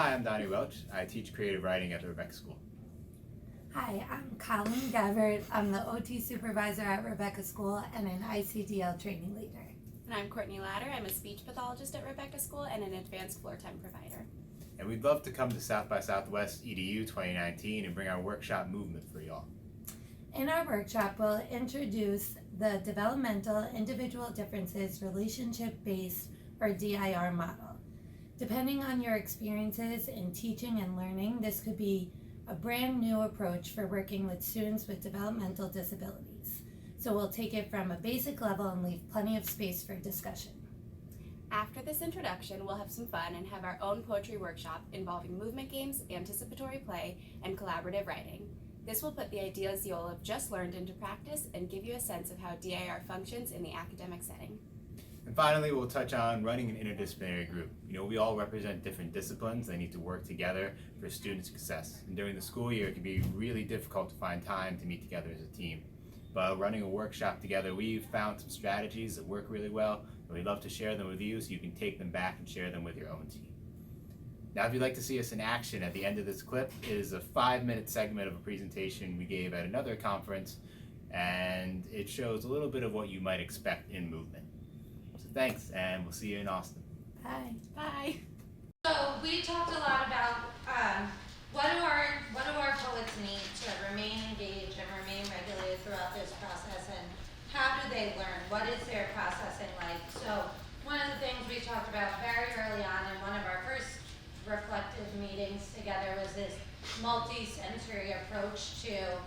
Hi, I'm Donnie Welch. I teach creative writing at the Rebecca School. Hi, I'm Colleen Gabbert. I'm the OT supervisor at Rebecca School and an ICDL training leader. And I'm Courtney Latter. I'm a speech pathologist at Rebecca School and an advanced floor time provider. And we'd love to come to South by Southwest EDU 2019 and bring our workshop movement for y'all. In our workshop, we'll introduce the Developmental Individual Differences Relationship-Based or DIR model. Depending on your experiences in teaching and learning, this could be a brand new approach for working with students with developmental disabilities. So we'll take it from a basic level and leave plenty of space for discussion. After this introduction, we'll have some fun and have our own poetry workshop involving movement games, anticipatory play, and collaborative writing. This will put the ideas you'll have just learned into practice and give you a sense of how DIR functions in the academic setting. And finally, we'll touch on running an interdisciplinary group. We all represent different disciplines. They need to work together for student success. And during the school year, it can be really difficult to find time to meet together as a team. But running a workshop together, we've found some strategies that work really well, and we'd love to share them with you so you can take them back and share them with your own team. Now, if you'd like to see us in action, at the end of this clip is a 5-minute segment of a presentation we gave at another conference, and it shows a little bit of what you might expect in movement. So thanks, and we'll see you in Austin. Bye. Bye. So we talked a lot about what do our poets need to remain engaged and remain regulated throughout this process, and how do they learn? What is their processing like? So one of the things we talked about very early on in one of our first reflective meetings together was this multi-sensory approach to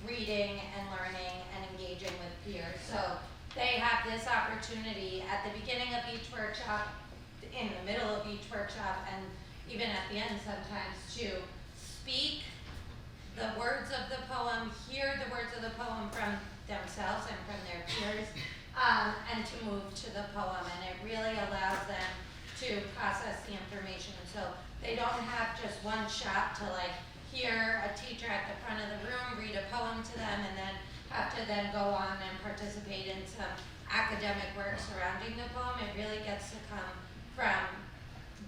reading and learning and engaging with peers. So they have this opportunity at the beginning of each workshop, in the middle of each workshop, and even at the end sometimes, to speak the words of the poem, hear the words of the poem from themselves and from their peers, and to move to the poem. And it really allows them to process the information. So they don't have just one shot to hear a teacher at the front of the room read a poem to them and then have to then go on and participate in some academic work surrounding the poem. It really gets to come from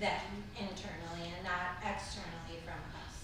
them internally and not externally from us.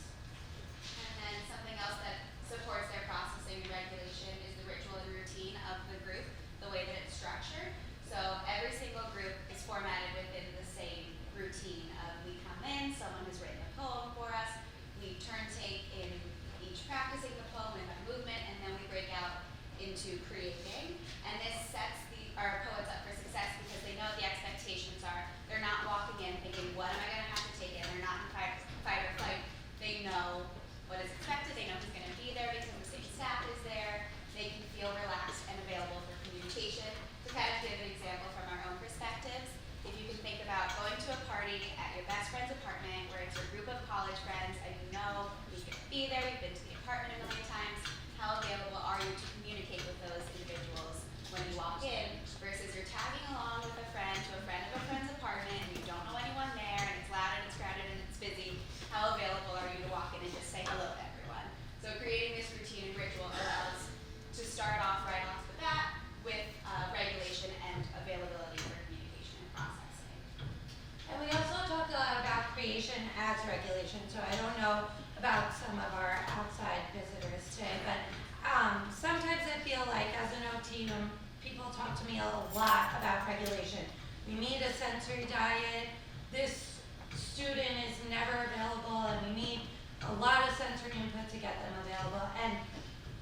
And then something else that supports their processing and regulation is the ritual and routine of the group, the way that it's structured. So every single group is formatted within the same routine of we come in, someone has written a poem for us, we turn take in each practicing the poem and the movement, and then we break out into creating. And this sets our poets up for success because they know what the expectations are. They're not walking in thinking, what am I going to have to take in? They're not in fight or flight. They know what is expected. They know who's going to be there because the same staff is there. They can feel relaxed and available for communication. To kind of give an example from our own perspectives, if you can think about going to a party at your best friend's apartment where it's your group of college friends and you know who's going to be there, you've been to the apartment a million times, how available are you to communicate with those individuals when you walk in, versus you're tagging along with a friend to a friend of a friend's apartment and you don't know anyone there and it's loud and it's crowded and it's busy. How available are you to walk in and just say hello to everyone? So creating this routine and ritual allows to start off right off the bat with regulation and availability for communication and processing. And we also talked a lot about creation as regulation. So I don't know about some of our outside visitors today, but sometimes I feel like as an OT, when people talk to me a lot about regulation, we need a sensory diet, this student is never available, and we need a lot of sensory input to get them available. And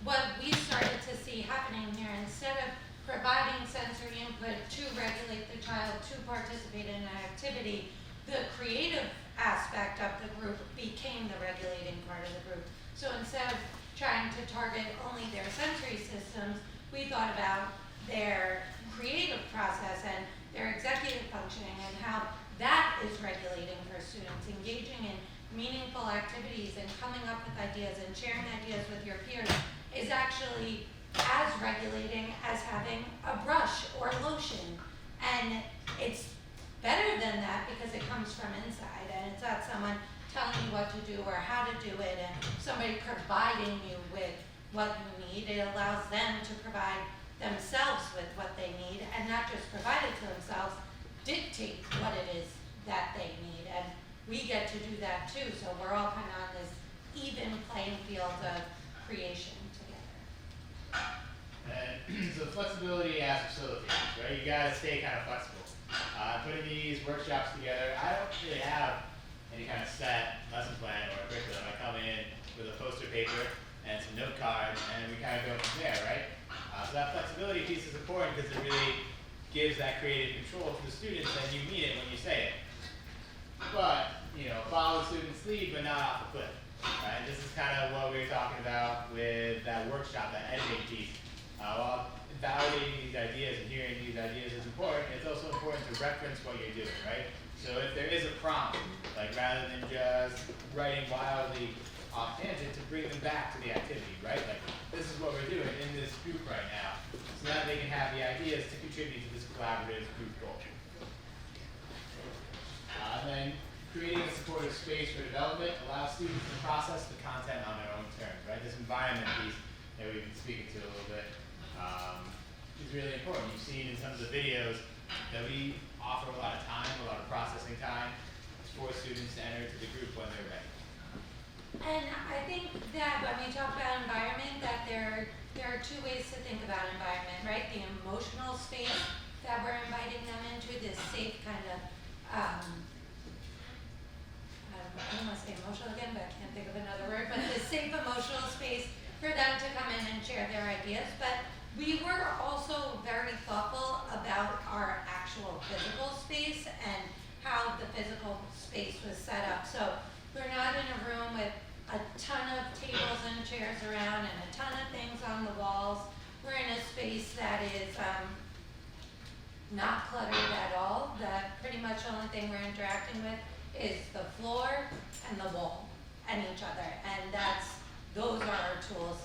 what we started to see happening here, instead of providing sensory input to regulate the child to participate in an activity, the creative aspect of the group became the regulating part of the group. So instead of trying to target only their sensory systems, we thought about their creative process and their executive functioning and how that is regulating for students. Engaging in meaningful activities and coming up with ideas and sharing ideas with your peers is actually as regulating as having a brush or lotion. And it's better than that because it comes from inside and it's not someone telling you what to do or how to do it and somebody providing you with what you need. It allows them to provide themselves with what they need and not just provide it to themselves, dictate what it is that they need. And we get to do that too, so we're all kind of on this even playing field of creation together. And so flexibility as facilitators, right? You gotta stay kind of flexible. Putting these workshops together, I don't really have any kind of set lesson plan or curriculum. I come in with a poster paper and some note cards, and we kind of go from there, right? So that flexibility piece is important because it really gives that creative control to the students, and you mean it when you say it. But, follow the student's lead, but not off the cliff, right? This is kind of what we were talking about with that workshop, that editing piece. While validating these ideas and hearing these ideas is important, it's also important to reference what you're doing, right? So if there is a prompt, like rather than just writing wildly off tangent, to bring them back to the activity, right? Like, this is what we're doing in this group right now, so that they can have the ideas to contribute to this collaborative group goal. And then creating a supportive space for development allows students to process the content on their own terms, right? This environment piece that we've been speaking to a little bit is really important. You've seen in some of the videos that we offer a lot of time, a lot of processing time for students to enter into the group when they're ready. And I think that when we talk about environment, that there are two ways to think about environment, right? The emotional space that we're inviting them into, this safe kind of, I don't want to say emotional again, but I can't think of another word, but this safe emotional space for them to come in and share their ideas. But we were also very thoughtful about our actual physical space and how the physical space was set up. So we're not in a room with a ton of tables and chairs around and a ton of things on the walls. We're in a space that is not cluttered at all. Pretty much the only thing we're interacting with is the floor and the wall and each other. And those are our tools